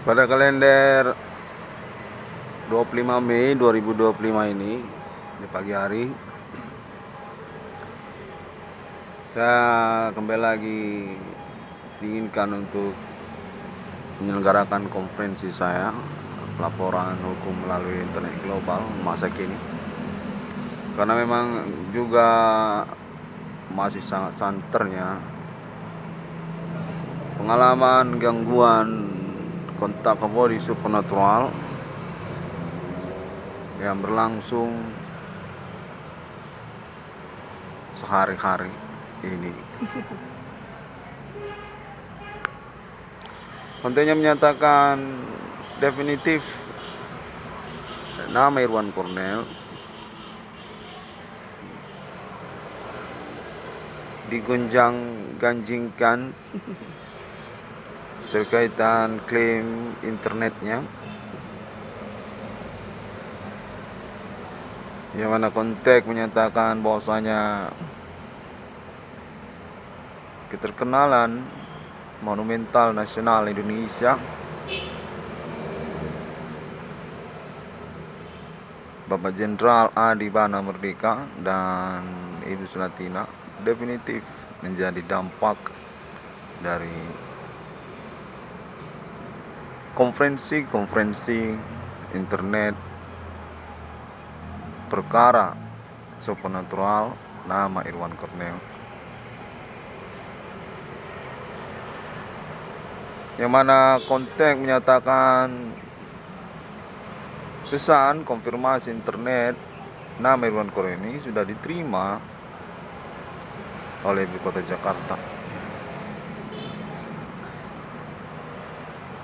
Pada kalender 25 Mei 2025 ini di pagi hari saya kembali lagi diinginkan untuk menyelenggarakan konferensi saya pelaporan hukum melalui internet global masa kini, karena memang juga masih sangat santernya pengalaman gangguan kontak body supernatural yang berlangsung sehari-hari ini. Kontennya menyatakan definitif nama Irwan Cornel digonjang-ganjingkan terkaitan klaim internetnya, yang mana konteks menyatakan bahwasanya keterkenalan monumental nasional Indonesia Bapak Jenderal Adi Bana Merdeka dan Ibu Sulatina definitif menjadi dampak dari konferensi internet perkara supernatural nama Irwan Cornel, yang mana konteks menyatakan pesan konfirmasi internet nama Irwan Cornel ini sudah diterima oleh Ibu Kota Jakarta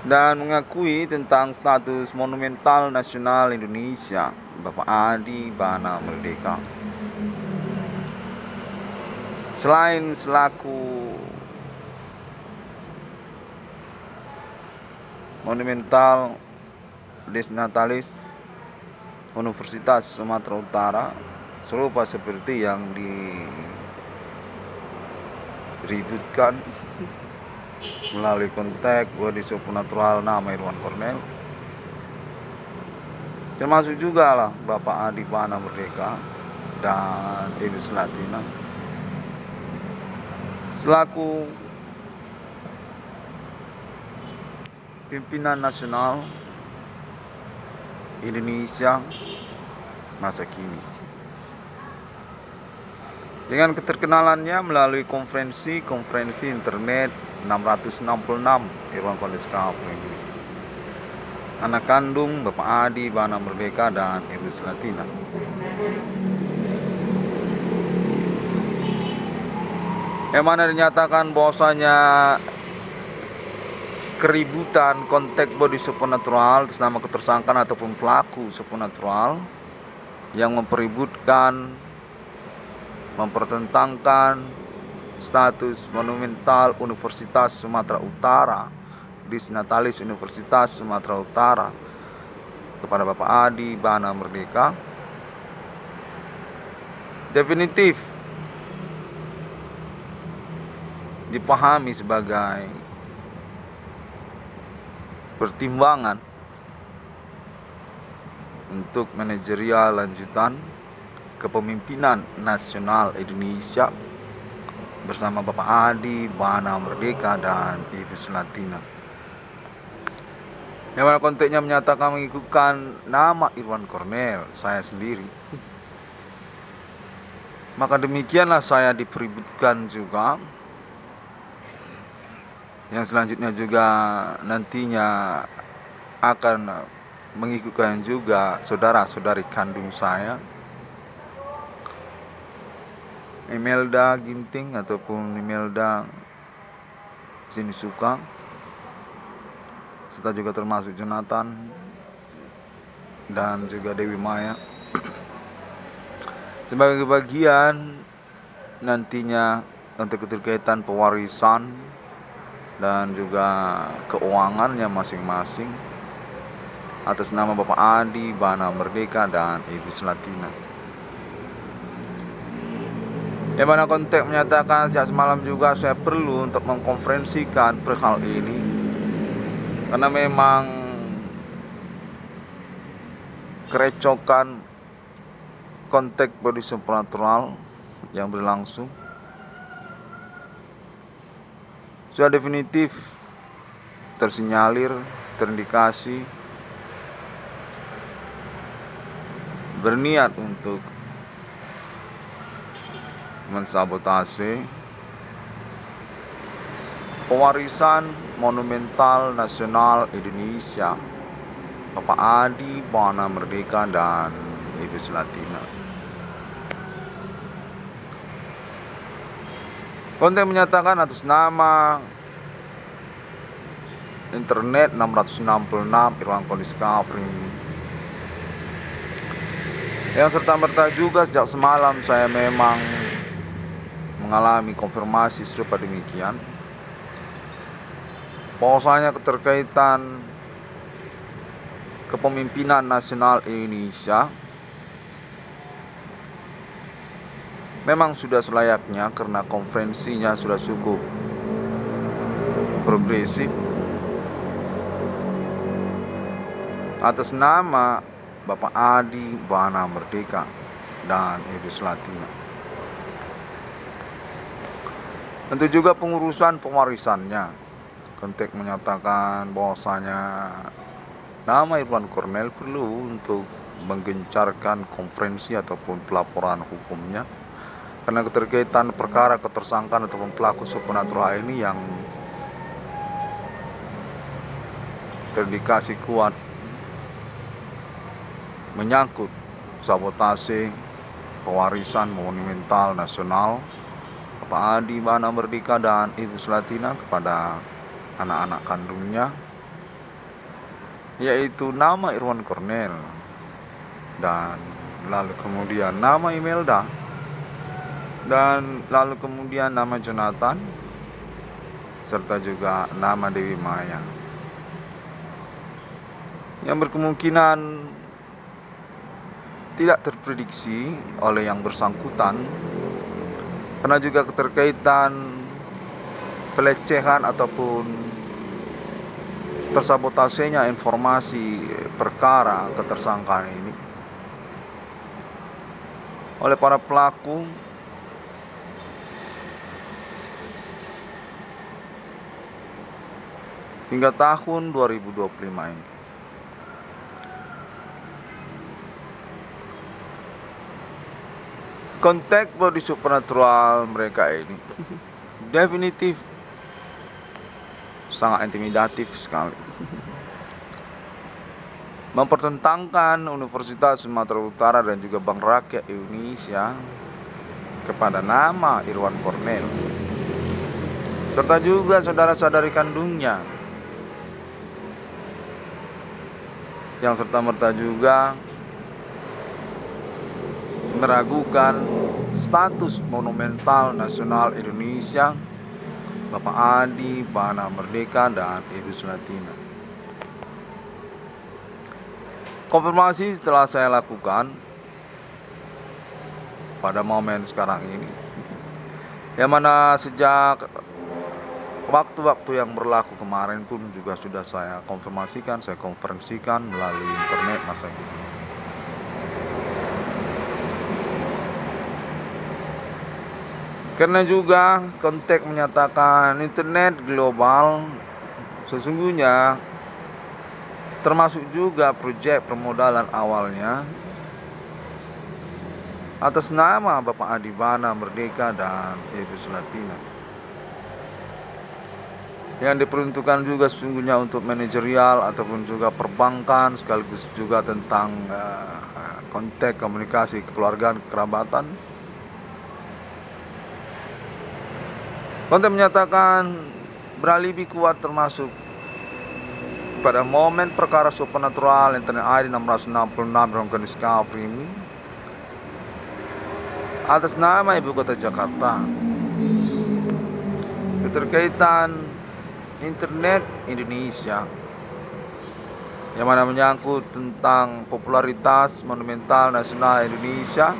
dan mengakui tentang status monumental nasional Indonesia Bapak Adi Bana Merdeka. Selain selaku monumental desnatalis Universitas Sumatera Utara, serupa seperti yang diributkan melalui konteks body supernatural nama Irwan Cornel, termasuk juga lah Bapak Adi Bana Merdeka dan Ibu Sulatina selaku pimpinan nasional Indonesia masa kini, dengan keterkenalannya melalui konferensi internet 666 Irwan Cornel anak kandung Bapak Adi Bana Merdeka dan Ibu Sulatina. Yang mana dinyatakan bahwasanya keributan konteks body supernatural atas nama ketersangkaan ataupun pelaku supernatural yang mempertentangkan status monumental Universitas Sumatera Utara, Disnatalis Universitas Sumatera Utara kepada Bapak Adi Bana Merdeka definitif dipahami sebagai pertimbangan untuk manajerial lanjutan kepemimpinan nasional Indonesia bersama Bapak Adi Bana Merdeka dan Ibu Sulatina. Yang mana konteksnya menyatakan mengikutkan nama Irwan Cornel saya sendiri, maka demikianlah saya dipeributkan juga. Yang selanjutnya juga nantinya akan mengikutkan juga saudara-saudari kandung saya, Imelda Ginting ataupun Imelda Sinisuka, serta juga termasuk Jonathan dan juga Dewi Maya sebagai bagian nantinya untuk keterkaitan pewarisan dan juga keuangannya masing-masing atas nama Bapak Adi Bana Merdeka dan Ibu Sulatina. Yang mana konteks menyatakan sejak semalam juga saya perlu untuk mengkonferensikan perihal ini, karena memang kerecokan kontak body supernatural yang berlangsung sudah definitif tersinyalir, terindikasi berniat untuk mensabotase pewarisan monumental nasional Indonesia, Bapak Adi Bawana Merdeka dan Ibu Selatina. Konten menyatakan atas nama internet 666 Irwan Discovery yang serta-merta juga sejak semalam saya memang mengalami konfirmasi serupa demikian, bahwasanya keterkaitan kepemimpinan nasional Indonesia memang sudah selayaknya karena konferensinya sudah cukup progresif atas nama Bapak Adi Bawana Merdeka dan Ibu Selatina. Tentu juga pengurusan pewarisannya. Kontek menyatakan bahwasanya nama Irwan Cornel perlu untuk menggencarkan konferensi ataupun pelaporan hukumnya karena keterkaitan perkara ketersangkaan ataupun pelaku supernatural ini yang terindikasi kuat menyangkut sabotase pewarisan monumental nasional Bapak Adi Bawana Merdeka dan Ibu Selatina kepada anak-anak kandungnya, yaitu nama Irwan Cornel dan lalu kemudian nama Imelda dan lalu kemudian nama Jonathan serta juga nama Dewi Maya yang berkemungkinan tidak terprediksi oleh yang bersangkutan karena juga keterkaitan pelecehan ataupun tersabotasenya informasi perkara ketersangkaan ini oleh para pelaku hingga tahun 2025 ini. Kontak body supernatural mereka ini definitif sangat intimidatif sekali, mempertentangkan Universitas Sumatera Utara dan juga Bank Rakyat Indonesia kepada nama Irwan Cornel serta juga saudara-saudari kandungnya yang serta-merta juga meragukan status monumental nasional Indonesia Bapak Adi Bawana Merdeka dan Ibu Selatina. Konfirmasi setelah saya lakukan pada momen sekarang ini, yang mana sejak waktu-waktu yang berlaku kemarin pun juga sudah saya konfirmasikan, saya konferensikan melalui internet masa itu. Karena juga kontek menyatakan internet global sesungguhnya termasuk juga proyek permodalan awalnya atas nama Bapak Adi Bawana Merdeka dan Ibu Selatina yang diperuntukkan juga sesungguhnya untuk manajerial ataupun juga perbankan sekaligus juga tentang kontak komunikasi kekeluargaan kekerabatan. Konten menyatakan beralibi kuat termasuk pada momen perkara supernatural internet ID 666 Irwan Discovery ini atas nama Ibu Kota Jakarta. Keterkaitan internet Indonesia yang mana menyangkut tentang popularitas monumental nasional Indonesia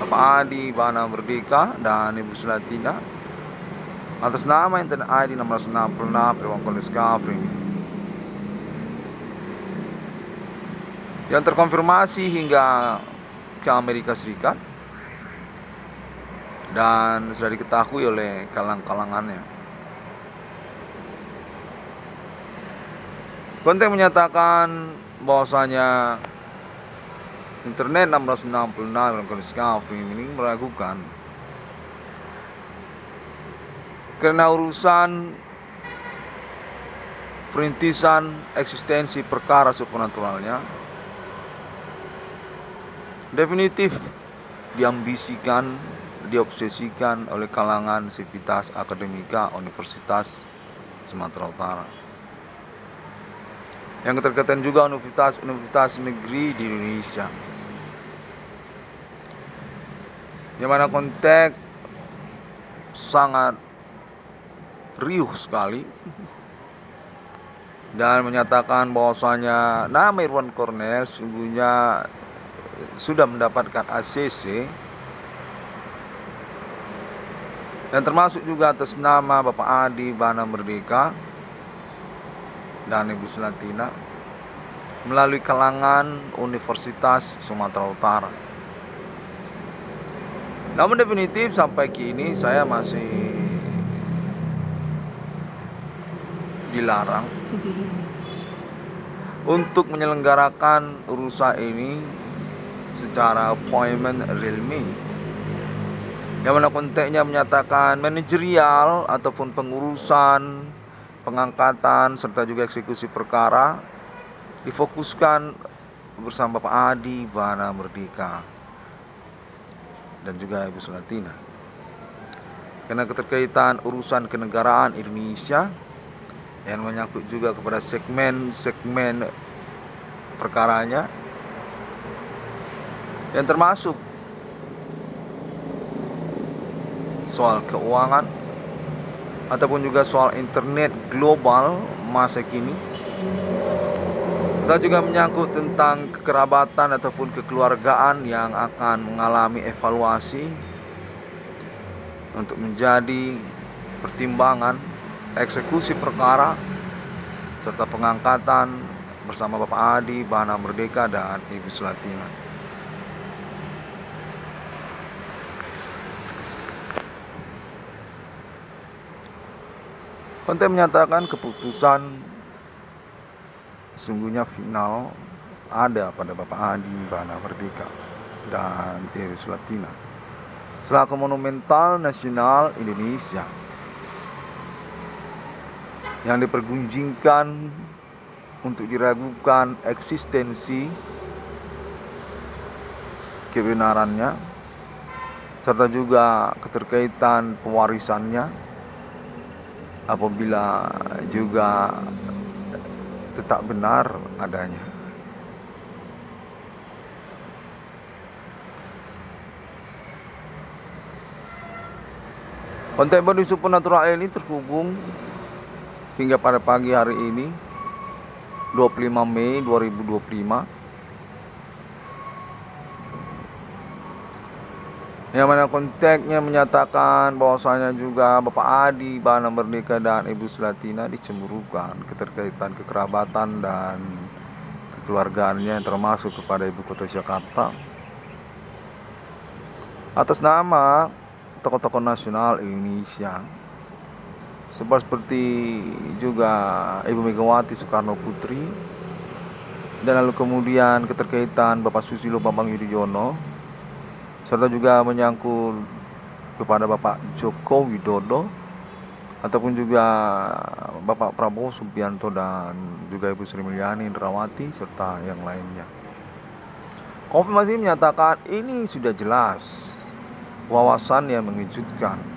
Bapak Adi Bawana Merdeka dan Ibu Selatina atas nama internet ID 666 Irwan Discovery yang terkonfirmasi hingga ke Amerika Serikat dan sudah diketahui oleh kalangannya. Konten menyatakan bahwasanya internet 666 dalam kondisi kafir ini meragukan karena urusan perintisan eksistensi perkara supernaturalnya definitif diambisikan, diobsesikan oleh kalangan sivitas akademika Universitas Sumatera Utara. Yang keterkaitan juga universitas negeri di Indonesia. Yang mana konteks sangat riuh sekali dan menyatakan bahwasanya nama Irwan Cornel sungguhnya sudah mendapatkan ACC dan termasuk juga atas nama Bapak Adi Bana Merdeka dan Ibu Sulatina melalui kalangan Universitas Sumatera Utara. Namun definitif sampai kini saya masih dilarang untuk menyelenggarakan urusan ini secara appointment realme, yang mana konteksnya menyatakan manajerial ataupun pengurusan, pengangkatan serta juga eksekusi perkara difokuskan bersama Pak Adi Bana Merdeka dan juga Ibu Sulatina. Karena keterkaitan urusan kenegaraan Indonesia yang menyangkut juga kepada segmen perkaranya, yang termasuk soal keuangan ataupun juga soal internet global masa kini. Kita juga menyangkut tentang kekerabatan ataupun kekeluargaan yang akan mengalami evaluasi untuk menjadi pertimbangan eksekusi perkara serta pengangkatan bersama Bapak Adi Bana Merdeka dan Ibu Sulatina. Konten menyatakan keputusan sungguhnya final ada pada Bapak Adi Bana Merdeka dan Ibu Sulatina selaku monumental nasional Indonesia yang dipergunjingkan untuk diragukan eksistensi kebenarannya serta juga keterkaitan pewarisannya apabila juga tetap benar adanya. Konten body supernatural ini terhubung hingga pada pagi hari ini 25 Mei 2025, yang mana konteksnya menyatakan bahwasanya juga Bapak Adi Bana Merdeka dan Ibu Sulatina dicemburukan keterkaitan kekerabatan dan kekeluargaannya yang termasuk kepada Ibu Kota Jakarta atas nama tokoh-tokoh nasional Indonesia seperti juga Ibu Megawati Soekarno Putri, dan lalu kemudian keterkaitan Bapak Susilo Bambang Yudhoyono serta juga menyangkut kepada Bapak Joko Widodo ataupun juga Bapak Prabowo Subianto dan juga Ibu Sri Mulyani Indrawati serta yang lainnya. Konfirmasi menyatakan ini sudah jelas wawasan yang mengejutkan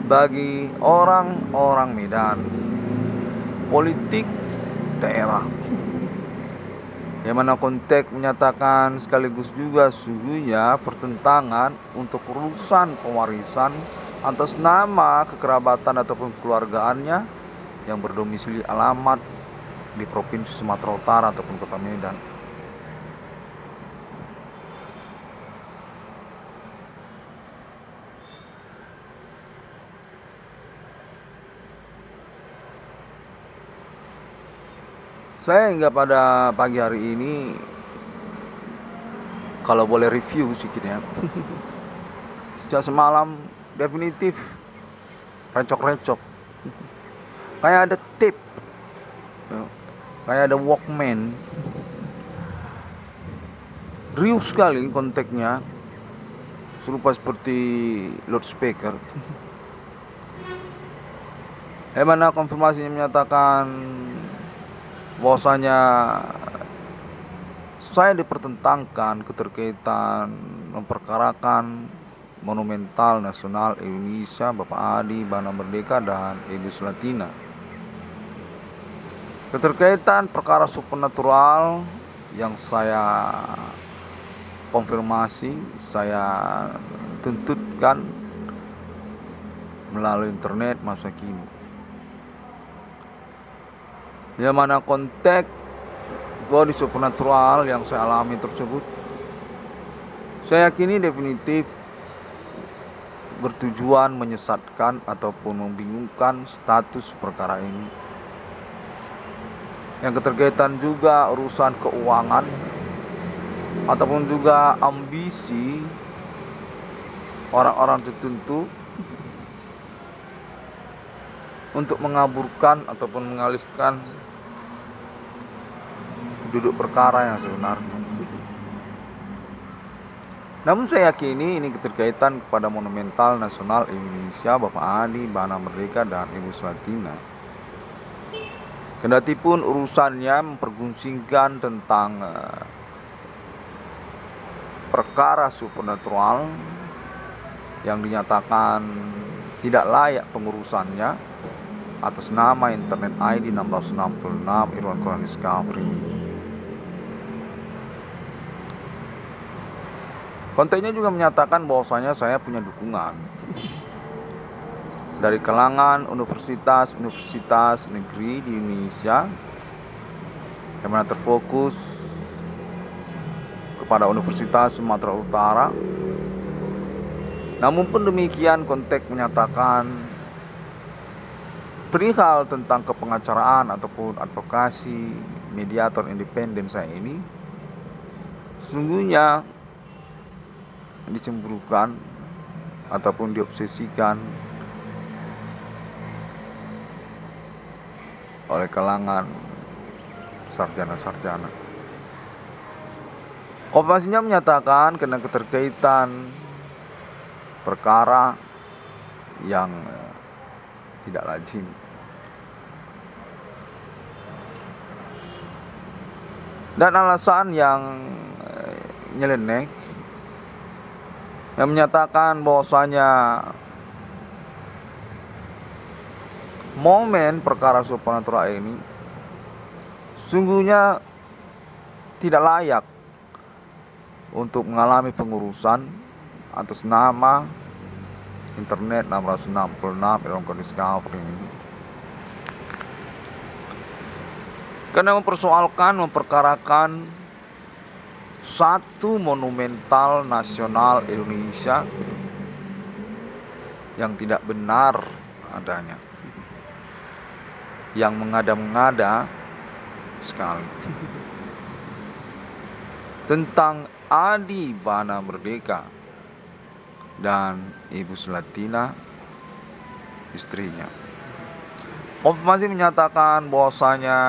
bagi orang-orang Medan, politik daerah, yang mana konteks menyatakan sekaligus juga sungguhnya pertentangan untuk urusan pewarisan atas nama kekerabatan ataupun keluargaannya yang berdomisili alamat di Provinsi Sumatera Utara ataupun Kota Medan. Saya hingga pada pagi hari ini, kalau boleh review sedikit ya, sejak semalam definitif recok-recok. Kayak ada tape, kayak ada Walkman, riuh sekali kontaknya, serupa seperti loudspeaker. Mana konfirmasinya menyatakan bahwasanya saya dipertentangkan keterkaitan memperkarakan monumental nasional Indonesia Bapak Adi Bana Merdeka dan Ibu Sulatina. Keterkaitan perkara supernatural yang saya konfirmasi, saya tuntutkan melalui internet masa kini. Yang mana konteks body supernatural yang saya alami tersebut, saya yakini definitif bertujuan menyesatkan ataupun membingungkan status perkara ini. Yang keterkaitan juga urusan keuangan ataupun juga ambisi orang-orang tertentu untuk mengaburkan ataupun mengalihkan duduk perkara yang sebenarnya. Namun saya yakini ini keterkaitan kepada monumental nasional Indonesia Bapak Adi Bana Merdeka dan Ibu Sulatina. Kendatipun urusannya memperguncingkan tentang perkara supernatural yang dinyatakan tidak layak pengurusannya atas nama internet ID 666 Irwan Quran Discovery. Kontennya juga menyatakan bahwasanya saya punya dukungan dari kalangan universitas negeri di Indonesia yang mana terfokus kepada Universitas Sumatera Utara. Namun pun demikian, konteks menyatakan perihal tentang kepengacaraan ataupun advokasi mediator independen saya ini sesungguhnya dicemburukan ataupun diobsesikan oleh kalangan sarjana-sarjana. Konfirmasinya menyatakan kena keterkaitan perkara yang tidak lazim. Dan alasan yang nyeleneh yang menyatakan bahwasanya momen perkara supernatural ini sungguhnya tidak layak untuk mengalami pengurusan atas nama internet 666 Irwan Discovery ini. Karena memperkarakan satu monumental nasional Indonesia yang tidak benar adanya, yang mengada-ngada sekali tentang Adi Bana Merdeka dan Ibu Sulatina istrinya. Konfirmasi menyatakan bahwasanya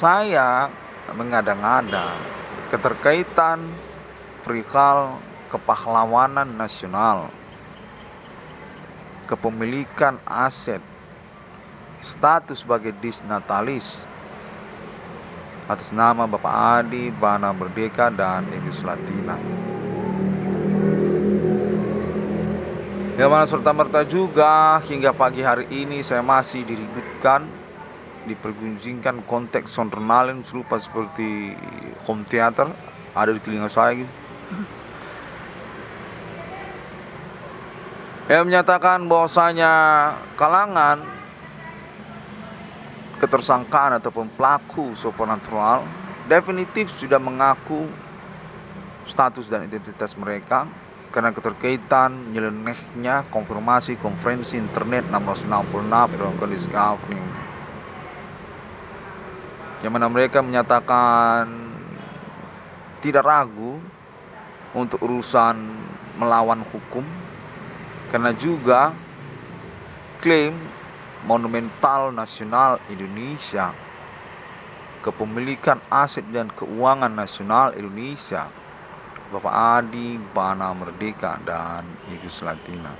saya mengada-ngada keterkaitan perihal kepahlawanan nasional, kepemilikan aset, status sebagai disnatalis atas nama Bapak Adi Bana Merdeka dan Ibu Sulatina. Yang mana serta-merta juga hingga pagi hari ini saya masih diributkan, diperguncingkan konteks sondernalin serupa seperti home theater ada di telinga saya gitu. Yang menyatakan bahwasanya kalangan ketersangkaan ataupun pelaku supernatural definitif sudah mengaku status dan identitas mereka karena keterkaitan nyelenehnya konfirmasi konferensi internet 666 Irwan Discovery yang mana mereka menyatakan tidak ragu untuk urusan melawan hukum, karena juga klaim monumental nasional Indonesia, kepemilikan aset dan keuangan nasional Indonesia, Bapak Adi Bana Merdeka dan Ibu Selatina.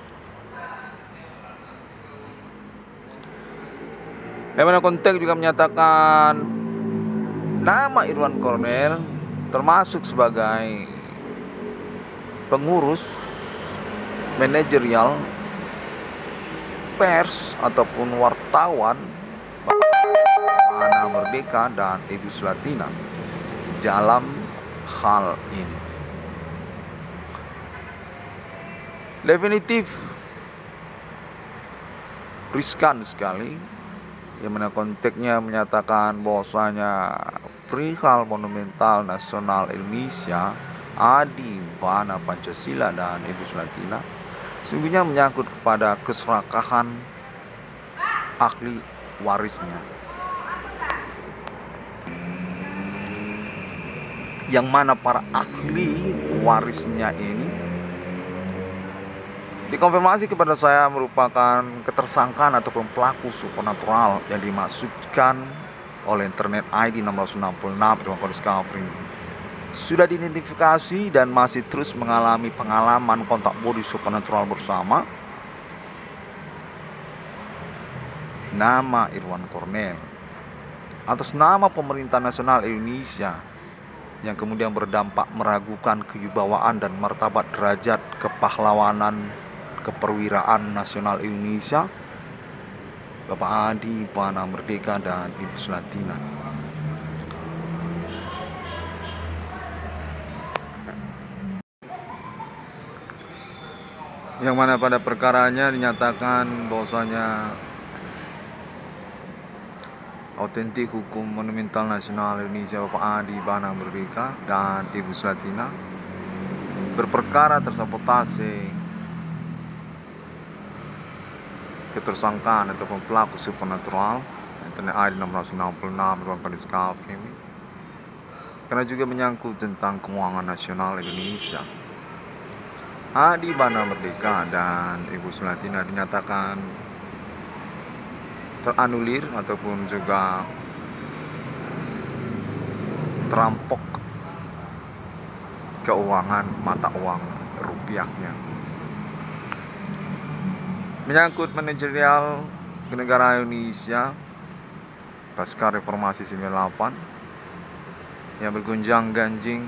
Yang mana konteks juga menyatakan nama Irwan Kornel termasuk sebagai pengurus manajerial pers ataupun wartawan Bana Merdeka dan Ibu Selatina dalam hal ini. Definitif riskan sekali, yang mana konteksnya menyatakan bahwasanya perihal monumental nasional Indonesia Adi Bana Pancasila dan Ibu Selatina sesungguhnya menyangkut kepada keserakahan ahli warisnya, yang mana para ahli warisnya ini dikonfirmasi kepada saya merupakan ketersangkaan ataupun pelaku supernatural yang dimaksudkan oleh internet ID 666 Irwan Cornelis Kafrin sudah diidentifikasi dan masih terus mengalami pengalaman kontak body supernatural bersama nama Irwan Kornel atas nama pemerintah nasional Indonesia, yang kemudian berdampak meragukan kewibawaan dan martabat derajat kepahlawanan keperwiraan nasional Indonesia, Bapak Adi Bana Merdeka dan Ibu Selatina. Yang mana pada perkaranya dinyatakan bahwasanya autentik hukum monumental nasional Indonesia Bapak Adi Bana Merdeka dan Ibu Selatina berperkara tersabotase ketersangkaan ataupun pelaku supernatural internet ID 666 Irwan Cornelis Kafrin karena juga menyangkut tentang keuangan nasional Indonesia. Adi Bana Merdeka dan Ibu Selatina dinyatakan teranulir ataupun juga terampok keuangan mata uang rupiahnya. Menyangkut manajerial kenegaraan Indonesia pasca reformasi 98 yang bergunjang ganjing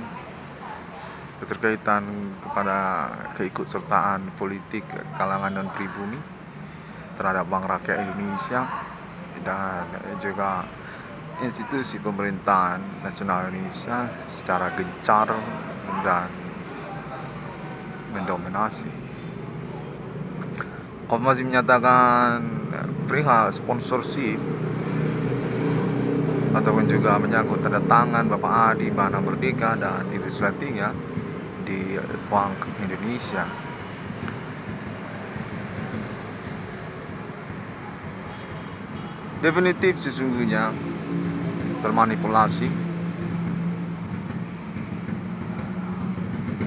keterkaitan kepada keikutsertaan politik kalangan non pribumi terhadap Bank Rakyat Indonesia dan juga institusi pemerintahan nasional Indonesia secara gencar dan mendominasi. Konfirmasi menyatakan perihal sponsorship ataupun juga menyangkut tanda tangan Bapak Adi Bana Merdeka dan Ibu Selatina di Bank Indonesia. Definitif sesungguhnya termanipulasi.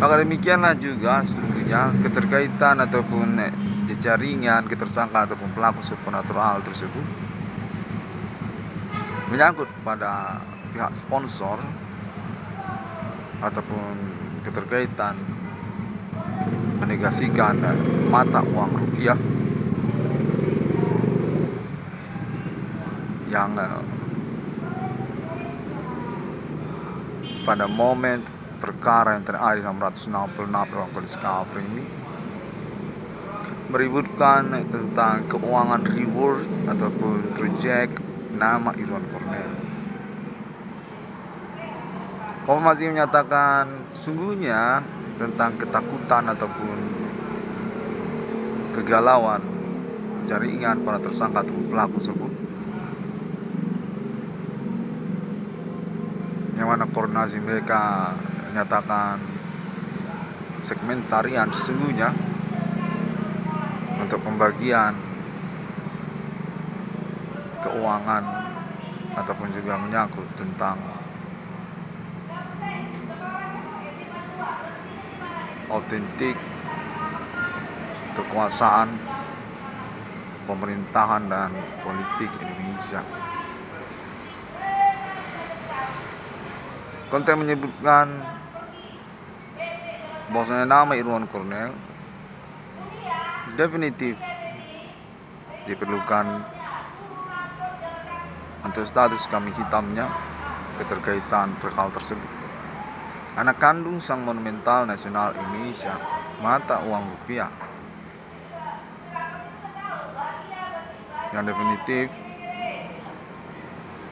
Maka demikianlah juga sesungguhnya keterkaitan ataupun jaringan ketersangka ataupun pelaku supernatural tersebut menyangkut pada pihak sponsor ataupun keterkaitan menegasikan mata uang rupiah yang pada momen perkara yang terjadi 666 Irwan Cornelis Kafrin ini meributkan tentang keuangan reward ataupun project nama Irwan Kornel. Konfirmasi menyatakan sungguhnya tentang ketakutan ataupun kegalauan jaringan para tersangka ataupun pelaku tersebut, yang mana koordinasi mereka menyatakan segmentarian sesungguhnya untuk pembagian keuangan ataupun juga menyangkut tentang autentik kekuasaan, pemerintahan dan politik Indonesia. Konten menyebutkan bahwasanya nama Irwan Cornel definitif diperlukan untuk status kami hitamnya keterkaitan perkara tersebut. Anak kandung Sang Monumental Nasional Indonesia, mata uang rupiah, yang definitif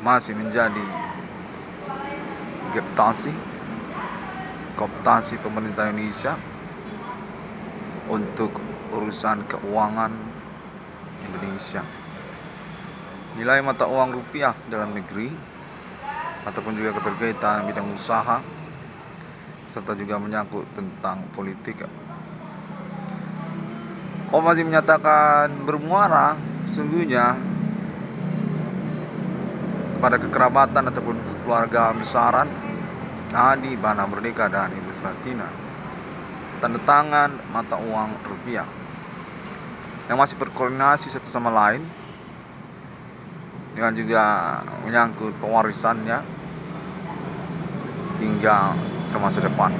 masih menjadi kooptasi pemerintah Indonesia untuk urusan keuangan Indonesia. Nilai mata uang rupiah dalam negeri ataupun juga keterkaitan bidang usaha serta juga menyangkut tentang politik. Masih menyatakan bermuara sesungguhnya kepada kekerabatan ataupun keluarga besaran Adi Bana Merdeka dan Ibu Sulantina, tanda tangan mata uang rupiah yang masih berkoordinasi satu sama lain dengan juga menyangkut pewarisannya hingga ke masa depan.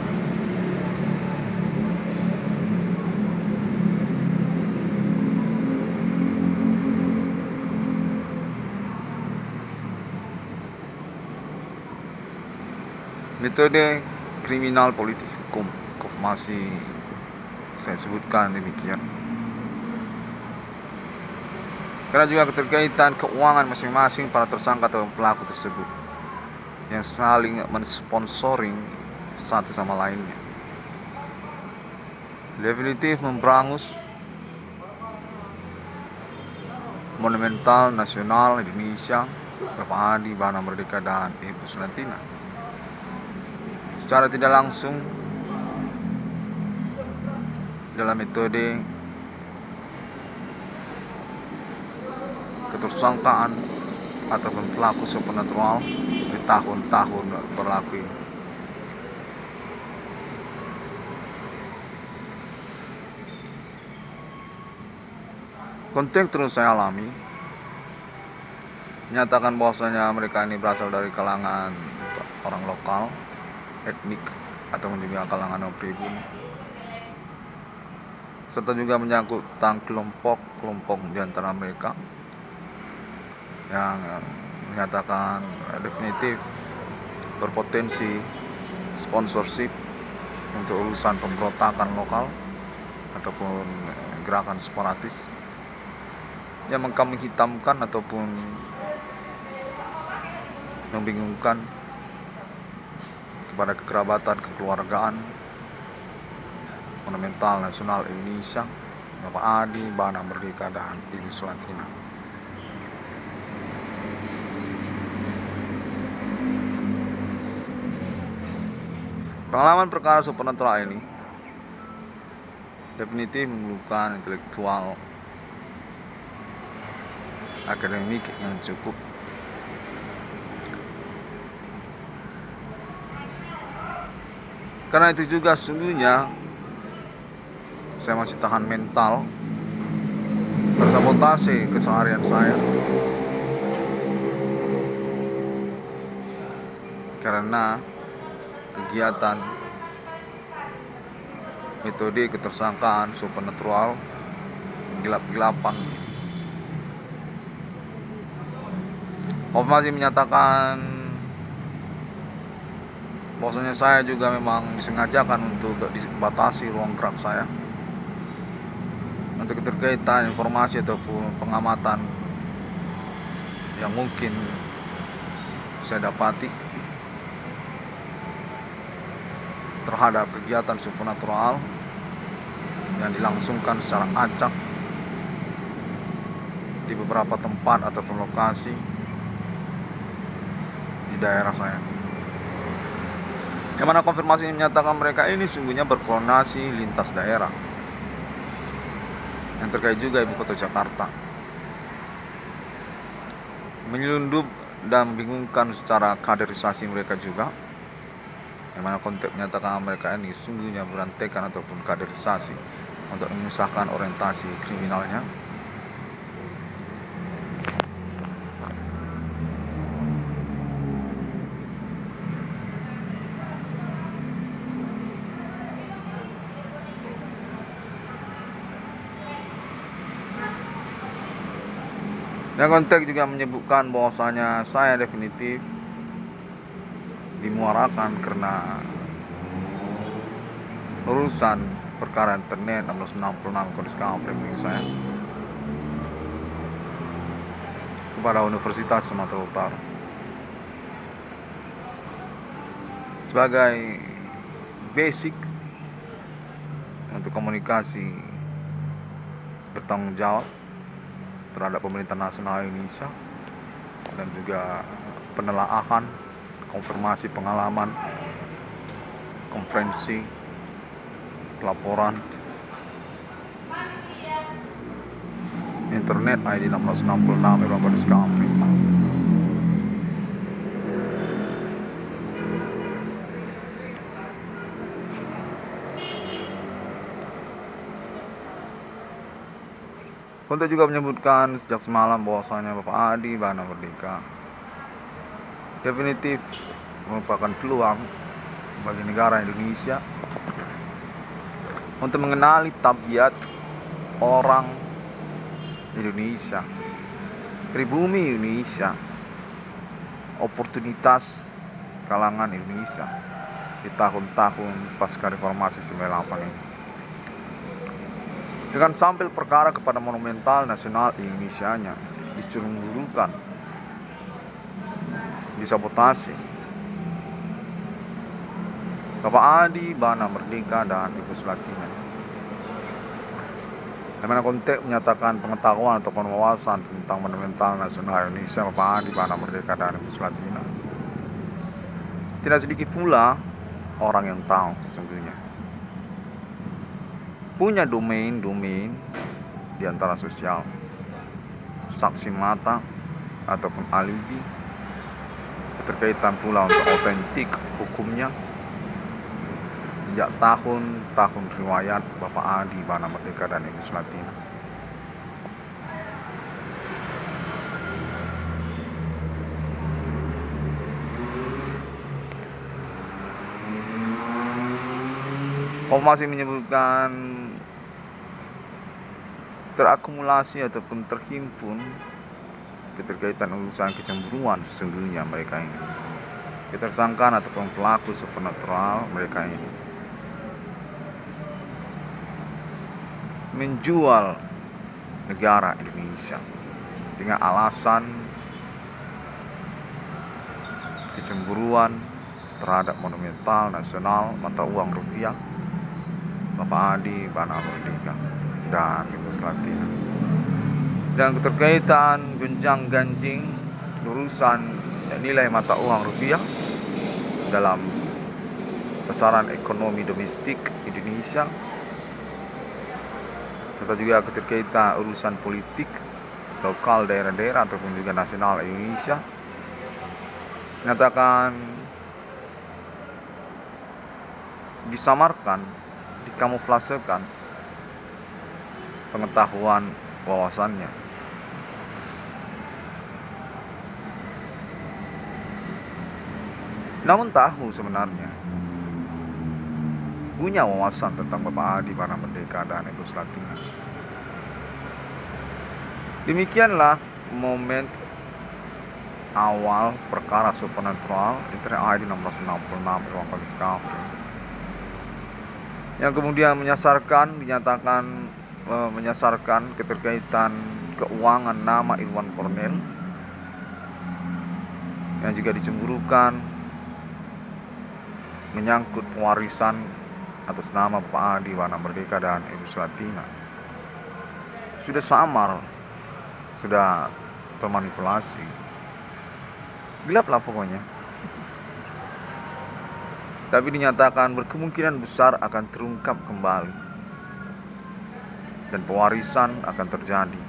Metode kriminal politik hukum masih saya sebutkan demikian. Karena juga keterkaitan keuangan masing-masing para tersangka atau pelaku tersebut yang saling mensponsoring satu sama lainnya. Definitif memberangus Monumental Nasional Indonesia, Bapak Adi Bana Merdeka dan Ibu Sulantina. Secara tidak langsung dalam metode ketersangkaan ataupun pelaku supernatural di tahun-tahun berlaku. Konteks terus saya alami menyatakan bahwasanya mereka ini berasal dari kalangan orang lokal, etnik ataupun juga kalangan pribumi, serta juga menyangkut tentang kelompok di antara mereka yang menyatakan definitif berpotensi sponsorship untuk urusan pemberontakan lokal ataupun gerakan separatis yang kami hitamkan ataupun membingungkan kepada kekerabatan kekeluargaan Monumental Nasional Indonesia, Bapak Adi Bana Merdeka dan Ibu Sulantina. Pengalaman perkara supernatural ini definitif memerlukan intelektual akademik yang cukup. Karena itu juga sesungguhnya saya masih tahan mental tersabotase keseharian saya karena kegiatan metode ketersangkaan supernatural gelap-gelapan. Masih menyatakan bahwasanya saya juga memang disengajakan untuk dibatasi ruang gerak saya untuk keterkaitan informasi ataupun pengamatan yang mungkin saya dapati terhadap kegiatan supernatural yang dilangsungkan secara acak di beberapa tempat ataupun lokasi di daerah saya, yang mana konfirmasi ini menyatakan mereka ini sungguhnya berkoordinasi lintas daerah yang terkait juga ibu kota Jakarta, menyelundup dan membingungkan secara kaderisasi mereka juga, yang mana konteks menyatakan mereka ini sungguhnya berantekan ataupun kaderisasi untuk memusahkan orientasi kriminalnya. Dan konteks juga menyebutkan bahwasanya saya definitif dimuarakan karena urusan perkara internet 1666 Kodis Kampung saya kepada Universitas Sumatera Utara sebagai basic untuk komunikasi bertanggung jawab terhadap pemerintah nasional Indonesia, dan juga penelaahan, konfirmasi pengalaman, konferensi, pelaporan internet ID 1666 Irwan Kodis Kampung. Konten juga menyebutkan sejak semalam bahwasanya Bapak Adi Bana Merdeka definitif merupakan peluang bagi negara Indonesia untuk mengenali tabiat orang Indonesia, pribumi Indonesia, oportunitas kalangan Indonesia di tahun-tahun pasca reformasi 98 ini, dengan sampel perkara kepada monumental nasional Indonesianya dicurungkan, disabotase. Bapak Adi Bana Merdeka dan Ibu Sulatina, di mana konteks menyatakan pengetahuan atau wawasan tentang monumental nasional Indonesia Bapak Adi Bana Merdeka dan Ibu Sulatina, tidak sedikit pula orang yang tahu sesungguhnya punya domain-domain di antara sosial, saksi mata ataupun alibi, keterkaitan pula untuk otentik hukumnya sejak tahun-tahun riwayat Bapak Adi Bana Merdeka dan Ibu Sulatina. Masih menyebutkan terakumulasi ataupun terhimpun keterkaitan urusan kecemburuan sesungguhnya mereka ini, ketersangkaan ataupun pelaku supernatural mereka ini menjual negara Indonesia dengan alasan kecemburuan terhadap monumental nasional mata uang rupiah Bapak Adi Bana Merdeka dan Ibu Sulatina, dan keterkaitan gonjang ganjing urusan nilai mata uang rupiah dalam besaran ekonomi domestik Indonesia, serta juga keterkaitan urusan politik lokal daerah-daerah ataupun juga nasional Indonesia, menyatakan disamarkan, dikamuflasekan pengetahuan wawasannya. Namun tahu sebenarnya punya wawasan tentang Bapak Adi Bana Merdeka dan Ibu Sulatina. Demikianlah momen awal perkara supernatural internet ID 1666 Irwan Kodis Kampung, yang kemudian menyasarkan keterkaitan keuangan nama Irwan Kornel yang juga dicemburukan menyangkut pewarisan atas nama Pak Adi Bana Merdeka dan Ibu Sulatina. Sudah samar, sudah termanipulasi, gelaplah pokoknya. Tapi dinyatakan berkemungkinan besar akan terungkap kembali dan pewarisan akan terjadi.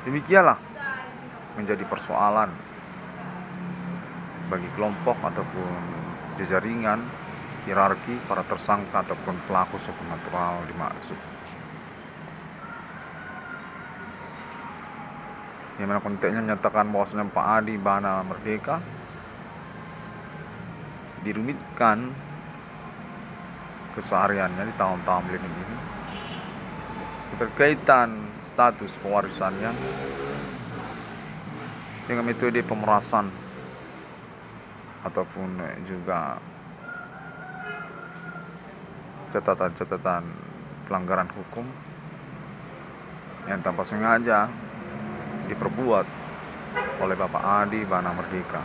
Demikianlah menjadi persoalan bagi kelompok ataupun jaringan hierarki para tersangka ataupun pelaku supernatural dimaksud. Yang mana konteksnya menyatakan bahwasanya Pak Adi Bana Merdeka dirumitkan kesehariannya di tahun-tahun milenium ini berkaitan status pewarisannya dengan metode pemerasan ataupun juga catatan-catatan pelanggaran hukum yang tanpa sengaja diperbuat oleh Bapak Adi Bana Merdeka.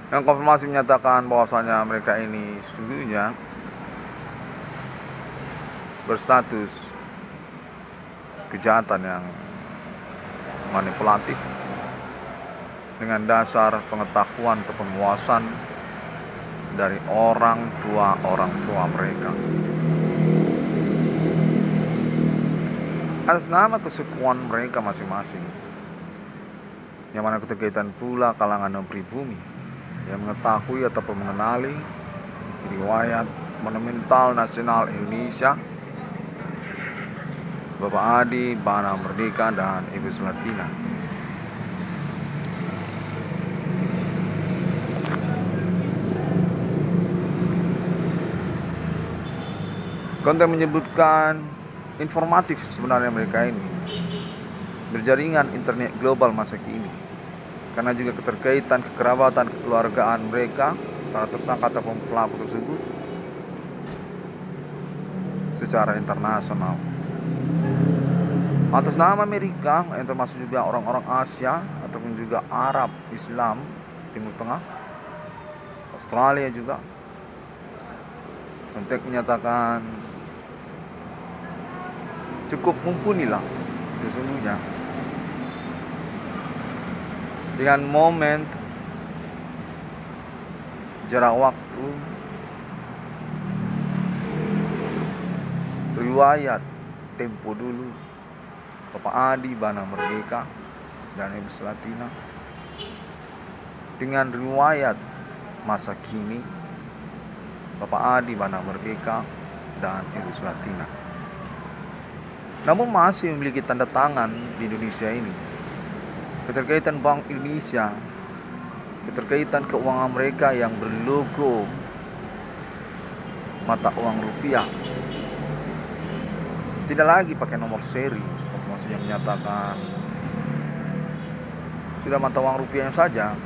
Yang konfirmasi menyatakan bahwasanya mereka ini sesungguhnya berstatus kejahatan yang manipulatif dengan dasar pengetahuan atau penguasaan dari orang tua mereka atas nama kesukuan mereka masing-masing, yang mana keterkaitan pula kalangan pribumi yang mengetahui ataupun mengenali riwayat monumental nasional Indonesia Bapak Adi Bana Merdeka dan Ibu Selatina. Konten menyebutkan informatif sebenarnya mereka ini berjaringan internet global masa kini, karena juga keterkaitan kekerabatan kekeluargaan mereka para tersangka ataupun pelaku tersebut secara internasional atas nama Amerika, yang termasuk juga orang-orang Asia ataupun juga Arab, Islam, Timur Tengah, Australia juga. Konteks menyatakan cukup mumpuni lah sesungguhnya dengan momen jarak waktu riwayat tempo dulu Bapak Adi Bana Merdeka dan Ibu Selatina dengan riwayat masa kini Bapak Adi Bana Merdeka dan Ibu Selatina, namun masih memiliki tanda tangan di Indonesia ini, keterkaitan Bank Indonesia, keterkaitan keuangan mereka yang berlogo mata uang rupiah, tidak lagi pakai nomor seri, maksudnya menyatakan sudah mata uang rupiahnya saja.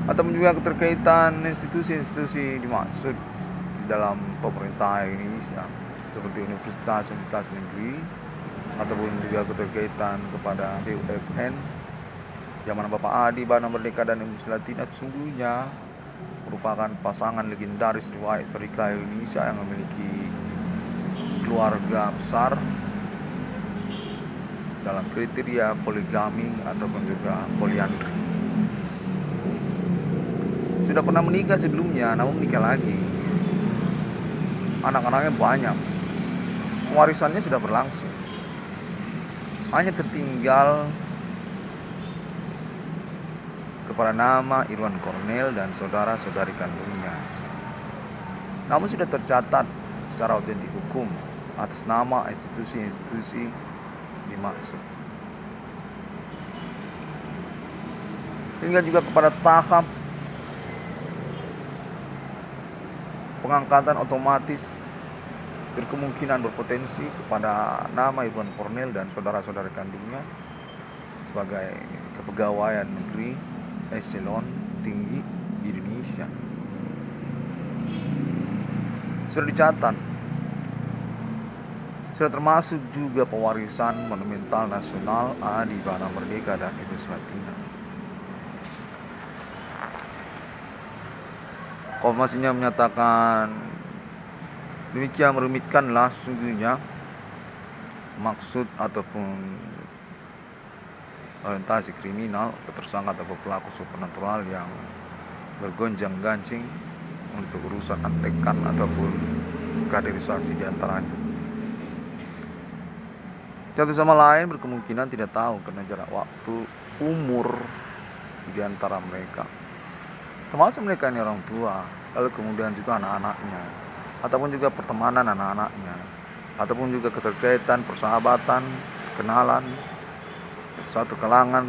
Atau juga keterkaitan institusi-institusi dimaksud di dalam pemerintah Indonesia seperti universitas negeri ataupun juga keterkaitan kepada BUMN, yang mana Bapak Adi Bana Merdeka dan Ibu Selatina sesungguhnya merupakan pasangan legendaris riwayat historika Indonesia yang memiliki keluarga besar dalam kriteria poligami ataupun juga poliandri. Sudah pernah menikah sebelumnya, namun menikah lagi. Anak-anaknya banyak, warisannya sudah berlangsung. Hanya tertinggal kepada nama Irwan Kornel dan saudara-saudari kandungnya. Namun sudah tercatat secara otentik hukum atas nama institusi-institusi dimaksud. Hingga juga kepada tahap pengangkatan otomatis berkemungkinan berpotensi kepada nama Irwan Kornel dan saudara-saudara kandungnya sebagai kepegawaian negeri eselon tinggi di Indonesia. Sudah dicatat, sudah termasuk juga pewarisan monumental nasional Adi Bana Merdeka dan Ibu Selatina. Konfirmasinya menyatakan demikian merumitkanlah sesungguhnya maksud ataupun orientasi kriminal tersangka atau pelaku supernatural yang bergonjang-ganjing untuk urusan antekan ataupun kaderisasi diantaranya. Satu sama lain berkemungkinan tidak tahu karena jarak waktu, umur di antara mereka. Termasuk mereka ini orang tua, lalu kemudian juga anak-anaknya, ataupun juga pertemanan anak-anaknya, ataupun juga keterkaitan, persahabatan, kenalan, satu kalangan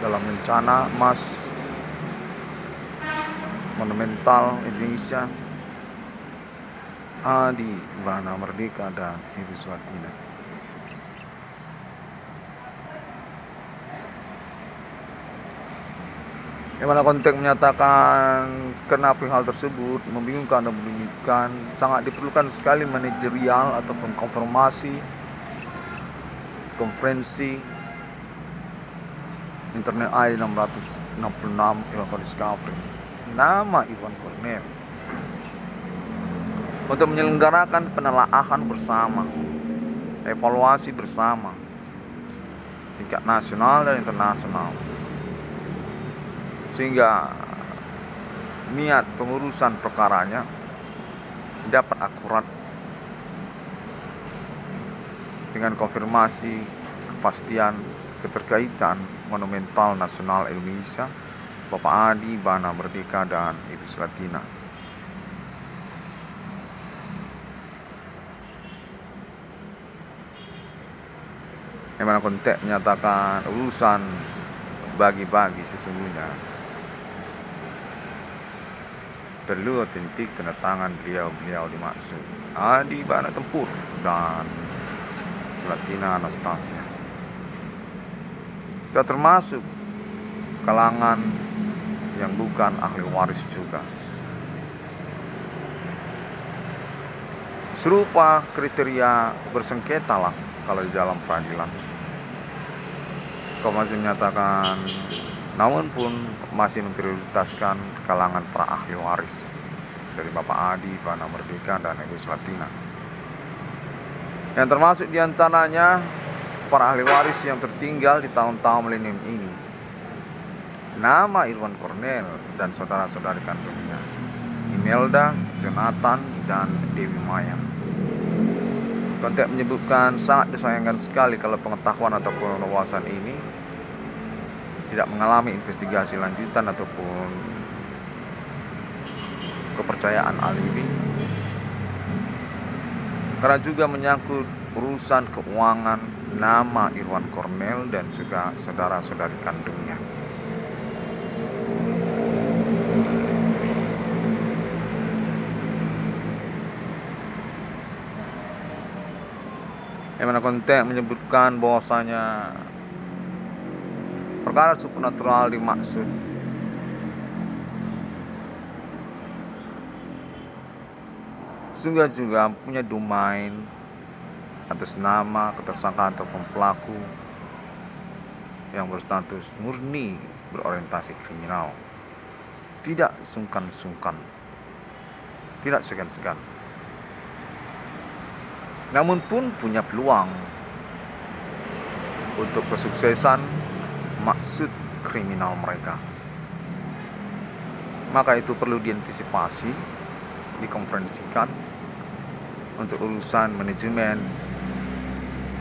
dalam rencana emas monumental Indonesia, Adi Bana Merdeka dan Ibu Swatina. Yang mana konteks menyatakan kenapa hal tersebut membingungkan dan membingungkan, sangat diperlukan sekali manajerial ataupun konfirmasi konferensi Internet AI 666 Iwan Discovery nama Iwan Cornel untuk menyelenggarakan penelaahan bersama, evaluasi bersama tingkat nasional dan internasional, sehingga niat pengurusan perkaranya dapat akurat dengan konfirmasi kepastian keterkaitan monumental nasional Indonesia, Bapak Adi Bana Merdeka dan Ibu Swatina. Yang mana konteks menyatakan urusan bagi-bagi sesungguhnya perlu otentik tanda tangan beliau dimaksud Adi Bana Tempur dan Swatina Anastasia. Saya termasuk kalangan yang bukan ahli waris juga. Serupa kriteria bersengketa lah kalau di dalam peradilan. Kau masih menyatakan, namun pun masih memprioritaskan kalangan para ahli waris dari Bapak Adi Bana Merdeka dan Ibu Swatina. Yang termasuk diantaranya para ahli waris yang tertinggal di tahun-tahun milenium ini. Nama Iwan Cornel dan saudara-saudari kandungnya, Imelda, Jonathan, dan Dewi Maya. Konteks menyebutkan sangat disayangkan sekali kalau pengetahuan ataupun wawasan ini tidak mengalami investigasi lanjutan ataupun kepercayaan alibi, karena juga menyangkut urusan keuangan nama Iwan Cornel dan juga saudara-saudari kandungnya. Yang mana konteks menyebutkan bahwasanya perkara supernatural dimaksud sehingga juga punya domain atas nama ketersangkaan ataupun pelaku yang berstatus murni berorientasi kriminal, tidak sungkan-sungkan, tidak segan-segan, namun pun punya peluang untuk kesuksesan maksud kriminal mereka. Maka itu perlu diantisipasi, dikonferensikan untuk urusan manajemen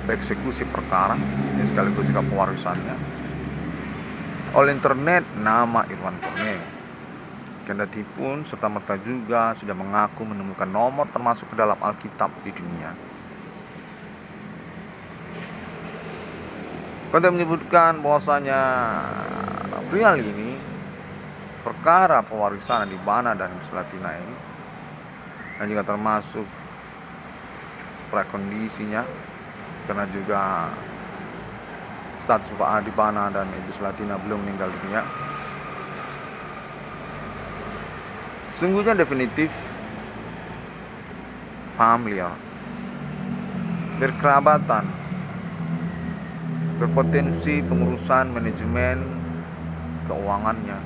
eksekusi perkara ini sekaligus juga pewarisannya oleh internet nama Iwan Cornel. Kendati pun serta-merta juga sudah mengaku menemukan nomor termasuk ke dalam Alkitab di dunia. Konteks menyebutkan bahwasanya pria ini perkara pewarisan di Bana dan Swatina ini, dan juga termasuk prakondisinya, karena juga status Pak Adi Bana dan Ibu Swatina belum meninggal dunia. Sungguhnya definitif familiar, berkerabatan, berpotensi pengurusan manajemen keuangannya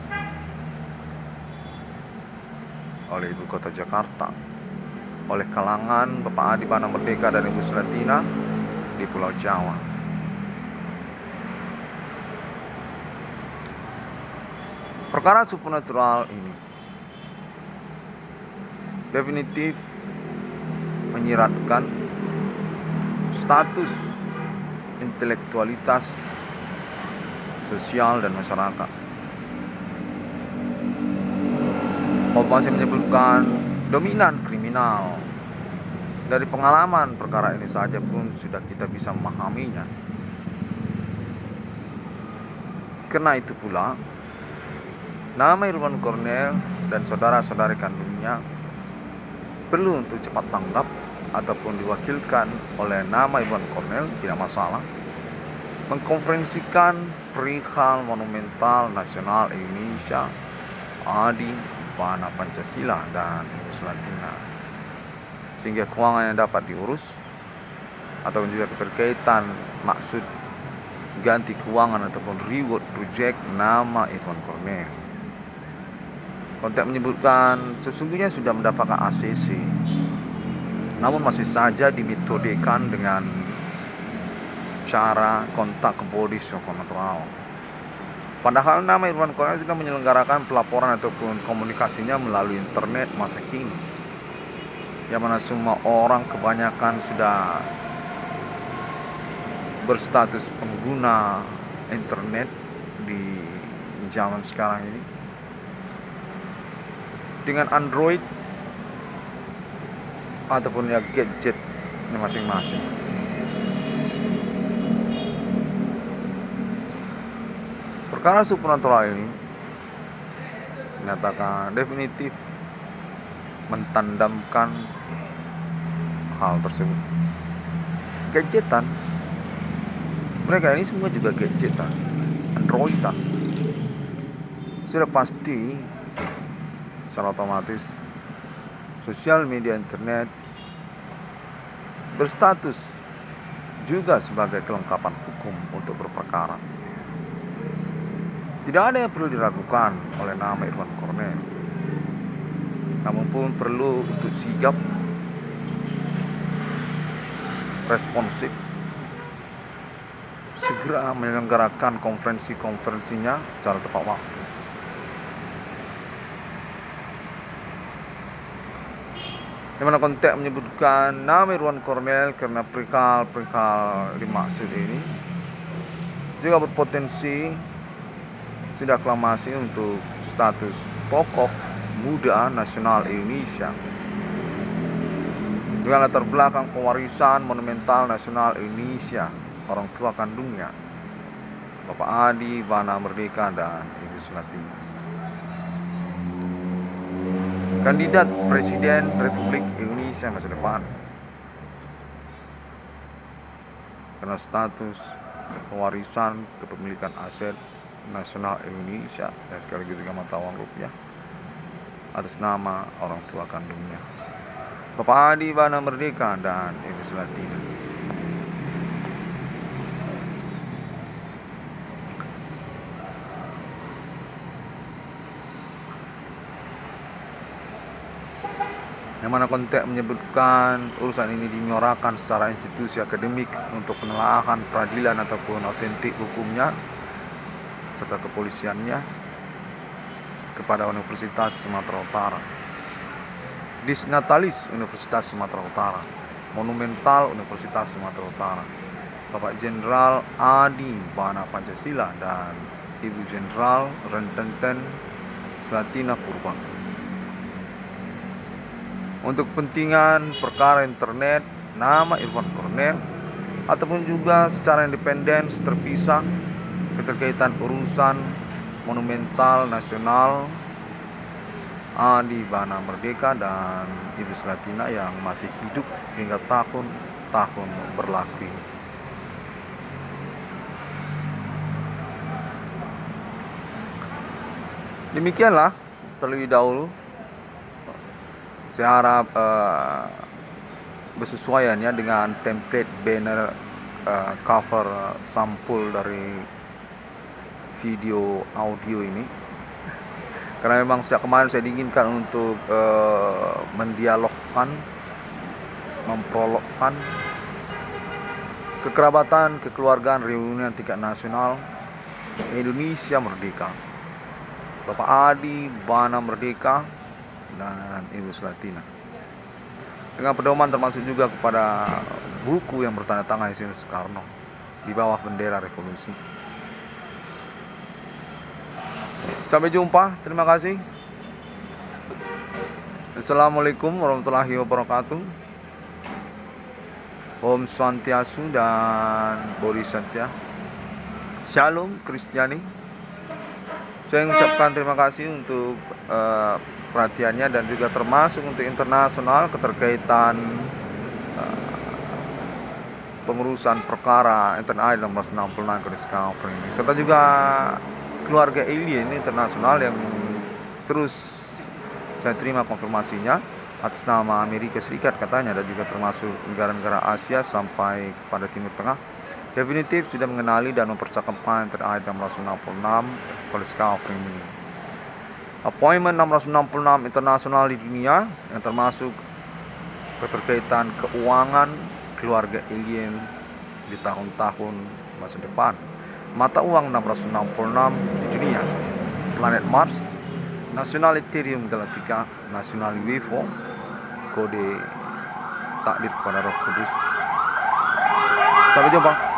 oleh Ibu Kota Jakarta, oleh kalangan Bapak Adi Bana Merdeka dan Ibu Swatina di Pulau Jawa. Perkara supernatural ini definitif menyiratkan status intelektualitas sosial dan masyarakat. Masih menyebutkan dominan kriminal. Dari pengalaman perkara ini saja pun sudah kita bisa memahaminya. Karena itu pula, nama Irwan Cornel dan saudara-saudari kandungnya perlu untuk cepat tanggap ataupun diwakilkan oleh nama Irwan Cornel, tidak masalah, mengkonferensikan perihal monumental nasional Indonesia, Adi, Bana Pancasila, dan Latina, sehingga keuangan yang dapat diurus ataupun juga keterkaitan maksud ganti keuangan ataupun reward project nama Irwan Cornel. Konteks menyebutkan sesungguhnya sudah mendapatkan ACC, namun masih saja dimetodekan dengan cara kontak ke body supernatural. Padahal nama Irwan Cornel sudah menyelenggarakan pelaporan ataupun komunikasinya melalui internet masa kini, yang mana semua orang kebanyakan sudah berstatus pengguna internet di zaman sekarang ini dengan Android ataupun ya gadget masing-masing. Perkara supernatural ini menyatakan definitif mentandamkan hal tersebut. Gadgetan, mereka ini semua juga gadgetan, androidan. Sudah pasti secara otomatis sosial media internet berstatus juga sebagai kelengkapan hukum untuk berperkara. Tidak ada yang perlu diragukan oleh nama Irwan Cornel, namun pun perlu untuk sigap, responsif, segera menyelenggarakan konferensinya secara tepat waktu. Di mana konteks menyebutkan nama Irwan Cornel karena perihal dimaksud ini juga berpotensi sudah aklamasi untuk status tokoh muda nasional Indonesia dengan latar belakang pewarisan monumental nasional Indonesia, orang tua kandungnya Bapak Adi, Bana Merdeka, dan Ibu Latina, kandidat Presiden Republik Indonesia masa depan, karena status pewarisan kepemilikan aset nasional Indonesia dan sekaligus juga mata uang rupiah atas nama orang tua kandungnya Bapak Adi, Bana Merdeka, dan Ibu Latina. Yang mana konteks menyebutkan urusan ini dinyorakan secara institusi akademik untuk penelaahan peradilan ataupun autentik hukumnya serta kepolisiannya kepada Universitas Sumatera Utara, Disnatalis Universitas Sumatera Utara, Monumental Universitas Sumatera Utara, Bapak Jenderal Adi Bana Pancasila, dan Ibu Jenderal Rententen Slatina Purba. Untuk kepentingan perkara internet, nama Irwan Cornel ataupun juga secara independen terpisah keterkaitan urusan monumental nasional Adi Bana Merdeka dan Ibu Latina yang masih hidup hingga tahun-tahun berlaku. Demikianlah terlebih dahulu. Saya harap bersesuaiannya dengan template banner cover sampul dari video audio ini, karena memang sejak kemarin saya diinginkan untuk mendialogkan, memprologkan kekerabatan, kekeluargaan, reunian tingkat nasional Indonesia Merdeka, Bapak Adi Bana Merdeka dan Ibu Latina. dengan pedoman termasuk juga kepada buku yang bertanda tangan Insinyur Soekarno di bawah bendera revolusi. Sampai jumpa, terima kasih. Assalamualaikum warahmatullahi wabarakatuh. Om Swastiastu dan Bodhisattva. Shalom Kristiani. Saya mengucapkan terima kasih untuk perhatiannya dan juga termasuk untuk internasional keterkaitan pengurusan perkara Internal 1666 Code Covering ini, serta juga keluarga alien internasional yang terus saya terima konfirmasinya atas nama Amerika Serikat katanya, dan juga termasuk negara-negara Asia sampai kepada Timur Tengah. Definitif sudah mengenali dan mempercakapkan Internal 1666 Code Covering ini. Appointment 666 internasional di dunia yang termasuk keterkaitan keuangan keluarga alien di tahun-tahun masa depan. Mata uang 666 di dunia, planet Mars, nasional Ethereum Galactica, nasional UFO, kode takdir kepada Roh Kudus. Sampai jumpa.